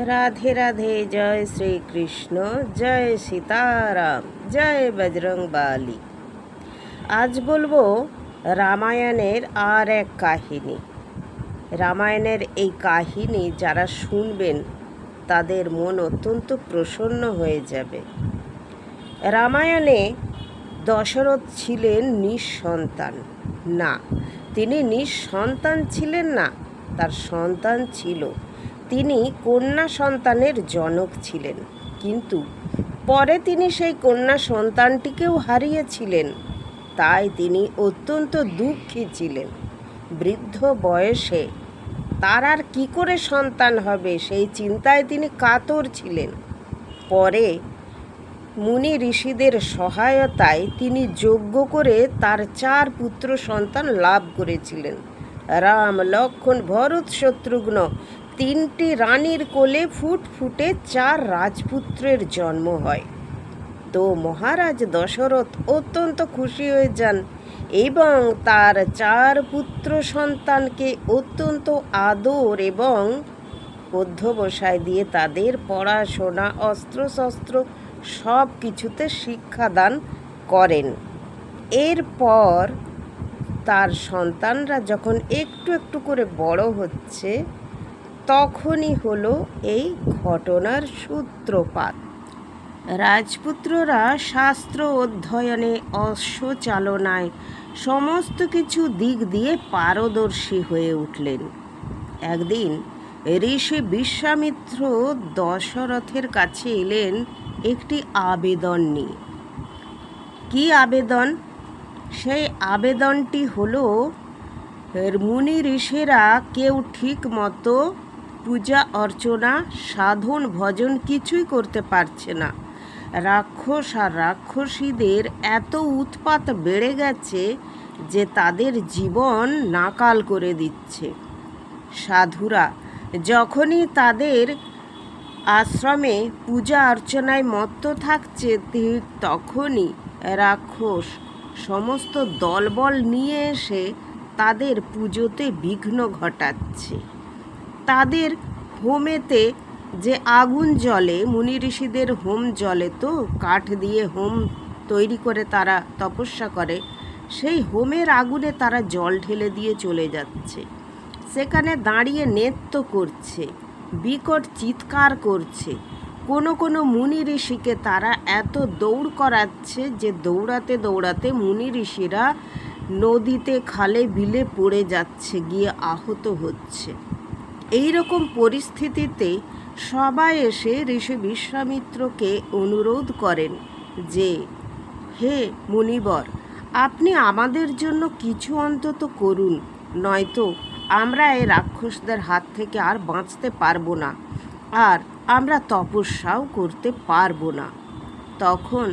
রাধে রাধে। জয় শ্রীকৃষ্ণ, জয় সীতারাম, জয় বজরংবলী। আজ বলবো রামায়ণের আর এক কাহিনী। রামায়ণের এই কাহিনী যারা শুনবেন তাদের মন অত্যন্ত প্রসন্ন হয়ে যাবে। রামায়ণে দশরথ ছিলেন নিঃসন্তান না, তিনি নিঃসন্তান ছিলেন না, তার সন্তান ছিল। তিনি কন্যা সন্তানের জনক ছিলেন, কিন্তু পরে তিনি সেই কন্যা সন্তানটিকেও হারিয়েছিলেন। তাই তিনি অত্যন্ত দুঃখী ছিলেন। বৃদ্ধ বয়সে তার আর কী করে সন্তান হবে সেই চিন্তায় তিনি কাতর ছিলেন। পরে মুনি ঋষিদের সহায়তায় তিনি যজ্ঞ করে তার 4 পুত্র সন্তান লাভ করেছিলেন। রাম, লক্ষ্মণ, ভরত, শত্রুঘ্ন 3টি রানীর কোলে ফুটফুটে 4 রাজপুত্রের জন্ম হয়। তো মহারাজ দশরথ অত্যন্ত খুশি হয়ে যান এবং তার 4 পুত্র সন্তানকে অত্যন্ত আদর এবং অধ্যবসায় দিয়ে তাদের পড়াশোনা, অস্ত্রশস্ত্র সব কিছুতে শিক্ষাদান করেন। এরপর তার সন্তানরা যখন একটু একটু করে বড় হচ্ছে, তখনই হলো এই ঘটনার সূত্রপাত। রাজপুত্ররা শাস্ত্র অধ্যয়নে, অশ্ব চালনায় সমস্ত কিছু দিক দিয়ে পারদর্শী হয়ে উঠলেন। একদিন ঋষি বিশ্বামিত্র দশরথের কাছে এলেন একটি আবেদন নিয়ে। কি আবেদন? সেই আবেদনটি হলো, মুনি ঋষিরা কেউ ঠিক মতো পূজা অর্চনা, সাধন, ভজন কিছুই করতে পারছে না। রাক্ষস আর রাক্ষসীদের এত উৎপাত বেড়ে গেছে যে তাদের জীবন নাকাল করে দিচ্ছে। সাধুরা যখনই তাদের আশ্রমে পূজা অর্চনায় মত্ত থাকছে, ঠিক তখনই রাক্ষস সমস্ত দলবল নিয়ে এসে তাদের পুজোতে বিঘ্ন ঘটাচ্ছে। তাদের হোমেতে যে আগুন জ্বলে, মুনি ঋষিদের হোম জ্বলে, তো কাঠ দিয়ে হোম তৈরি করে তারা তপস্যা করে, সেই হোমের আগুনে তারা জল ঢেলে দিয়ে চলে যাচ্ছে। সেখানে দাঁড়িয়ে নৃত্য করছে, বিকট চিৎকার করছে। কোনো কোনো মুনি ঋষিকে তারা এত দৌড় করাচ্ছে যে দৌড়াতে দৌড়াতে মুনি ঋষিরা নদীতে, খালে, বিলে পড়ে যাচ্ছে, গিয়ে আহত হচ্ছে। এই রকম পরিস্থিতিতে সবাই এসে ঋষি বিশ্বামিত্রকে অনুরোধ করেন যে, হে মুনিবর, আপনি আমাদের জন্য কিছু অন্তত করুন, নয়তো আমরা এই রাক্ষসদের হাত থেকে আর বাঁচতে পারবো না, আর আমরা তপস্যাও করতে পারবো না। তখন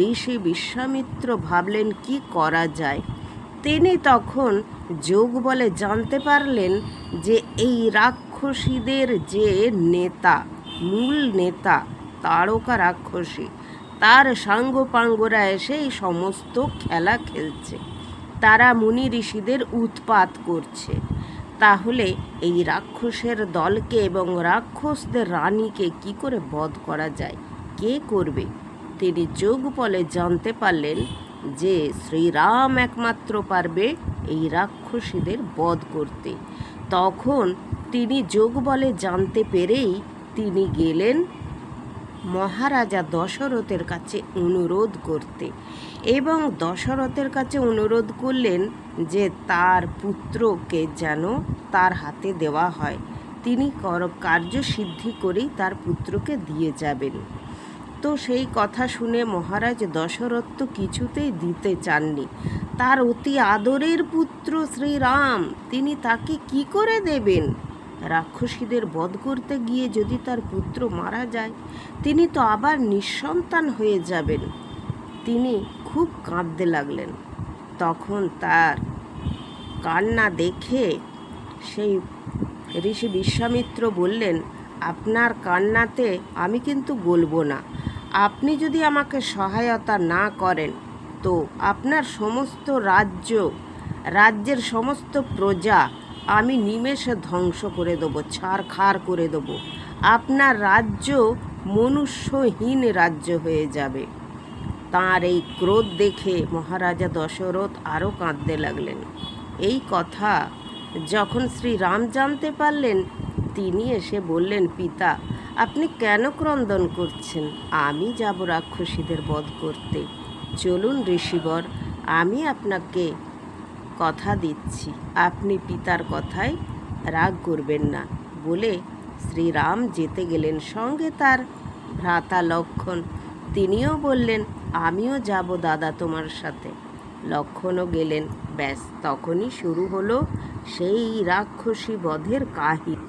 ঋষি বিশ্বামিত্র ভাবলেন কি করা যায়। তিনি তখন যোগ বলে জানতে পারলেন যে এই রাক্ষসীদের যে নেতা, মূল নেতা তারকা রাক্ষসী, তার সাঙ্গপাঙ্গরা এসে এই সমস্ত খেলা খেলছে। তারা মুনি ঋষিদের উৎপাত করছে। তাহলে এই রাক্ষসের দলকে এবং রাক্ষসদের রানীকে কি করে বধ করা যায়, কে করবে? তিনি যোগ বলে জানতে পারলেন যে শ্রীরাম একমাত্র পারবে এই রাক্ষসীদের বধ করতে। তখন তিনি যোগ বলে জানতে পেরেই তিনি গেলেন মহারাজা দশরথের কাছে অনুরোধ করতে, এবং দশরথের কাছে অনুরোধ করলেন যে তার পুত্রকে যেন তার হাতে দেওয়া হয়। তিনি কার্যসিদ্ধি করেই তার পুত্রকে দিয়ে যাবেন। তো সেই কথা শুনে মহারাজ দশরথ তো কিছুতেই দিতে চাননি। তার অতি আদরের পুত্র শ্রীরাম, তিনি তাকে কি করে দেবেন? রাক্ষসীদের বধ করতে গিয়ে যদি তার পুত্র মারা যায়, তিনি তো আবার নিঃসন্তান হয়ে যাবেন। তিনি খুব কাঁদতে লাগলেন। তখন তার কান্না দেখে সেই ঋষি বিশ্বামিত্র বললেন, আপনার কান্নাতে আমি কিন্তু গলবো না। আপনি যদি আমাকে সহায়তা না করেন, তো আপনার সমস্ত রাজ্যের সমস্ত প্রজা আমি নিমেষে ধ্বংস করে দেবো, ছারখার করে দেবো। আপনার রাজ্য মনুষ্যহীন রাজ্য হয়ে যাবে। তাঁর এই ক্রোধ দেখে মহারাজা দশরথ আরও কাঁদতে লাগলেন। এই কথা যখন শ্রীরাম জানতে পারলেন, তিনি এসে বললেন, পিতা, আপনি কেন ক্রন্দন করছেন? আমি যাব রাক্ষসীদের বধ করতে। চলুন ঋষিবর, আমি আপনাকে কথা দিচ্ছি, আপনি পিতার কথায় রাগ করবেন না বলে শ্রীরাম যেতে গেলেন। সঙ্গে তার ভ্রাতা লক্ষ্মণ, তিনিও বললেন, আমিও যাব দাদা তোমার সাথে। লক্ষ্মণও গেলেন। ব্যাস, তখনই শুরু হলো সেই রাক্ষসী বধের কাহিনী।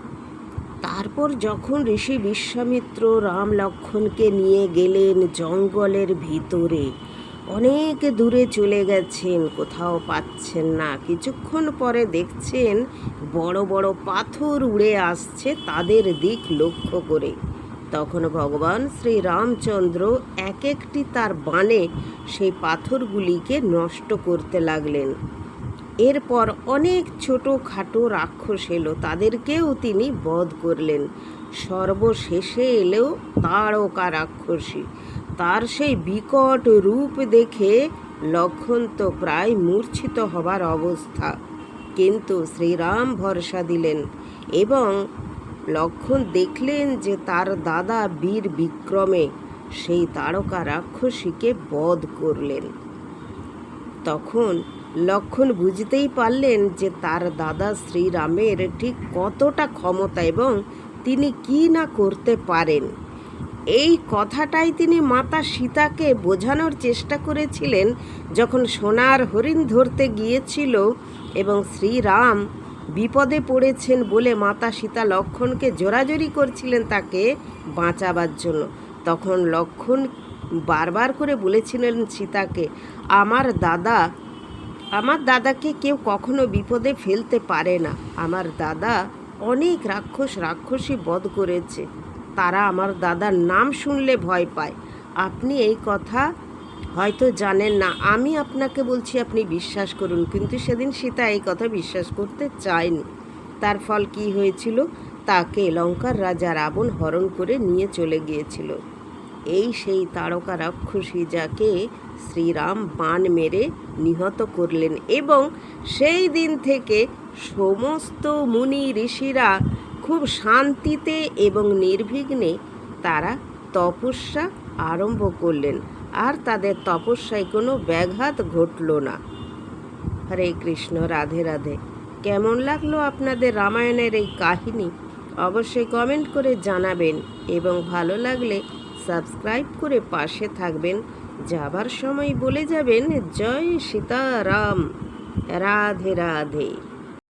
তারপর যখন ঋষি বিশ্বামিত্র রাম লক্ষ্মণকে নিয়ে গেলেন জঙ্গলের ভিতরে, অনেক দূরে চলে গেছেন, কোথাও পাচ্ছেন না। কিছুক্ষণ পরে দেখছেন বড় বড় পাথর উড়ে আসছে তাদের দিক লক্ষ্য করে। তখন ভগবান শ্রী রামচন্দ্র এক একটি তার বাণে সেই পাথরগুলিকে নষ্ট করতে লাগলেন। এরপর অনেক ছোটোখাটো রাক্ষস এলো, তাদেরকেও তিনি বধ করলেন। সর্বশেষে এলেও তাড়কা রাক্ষসী। তার সেই বিকট রূপ দেখে লক্ষ্মণ তো প্রায় মূর্ছিত হবার অবস্থা, কিন্তু শ্রীরাম ভরসা দিলেন এবং লক্ষ্মণ দেখলেন যে তার দাদা বীর বিক্রমে সেই তাড়কা রাক্ষসীকে বধ করলেন। তখন লক্ষ্মণ বুঝতেই পারলেন যে তার দাদা শ্রীরামের ঠিক কতটা ক্ষমতা এবং তিনি কি না করতে পারেন। এই কথাটাই তিনি মাতা সীতাকে বোঝানোর চেষ্টা করেছিলেন যখন সোনার হরিণ ধরতে গিয়েছিল এবং শ্রীরাম বিপদে পড়েছেন বলে মাতা সীতা লক্ষ্মণকে জোরাজোরি করছিলেন তাকে বাঁচাবার জন্য। তখন লক্ষ্মণ বারবার করে বলেছিলেন সীতাকে, আমার দাদাকে কেউ কখনো বিপদে ফেলতে পারে না। আমার দাদা অনেক রাক্ষসী বধ করেছে, তারা আমার দাদার নাম শুনলে ভয় পায়। আপনি এই কথা হয়তো জানেন না, আমি আপনাকে বলছি, আপনি বিশ্বাস করুন। কিন্তু সেদিন সীতা এই কথা বিশ্বাস করতে চায়নি। তার ফল কি হয়েছিল? তাকে লঙ্কার রাজা রাবণ হরণ করে নিয়ে চলে গিয়েছিল। এই সেই তাড়কা রাক্ষসী যাকে শ্রীরাম বাণ মেরে নিহত করলেন। এবং সেই দিন থেকে সমস্ত মুনি ঋষিরা খুব শান্তিতে এবং নির্বিঘ্নে তারা তপস্যা আরম্ভ করলেন, আর তাদের তপস্যায় কোনো ব্যাঘাত ঘটল না। হরে কৃষ্ণ, রাধে রাধে। কেমন লাগলো আপনাদের রামায়ণের এই কাহিনী? অবশ্যই কমেন্ট করে জানাবেন এবং ভালো লাগলে সাবস্ক্রাইব করে পাশে থাকবেন। যাবার সময় বলে যাবেন, জয় সীতারাম, রাধে রাধে।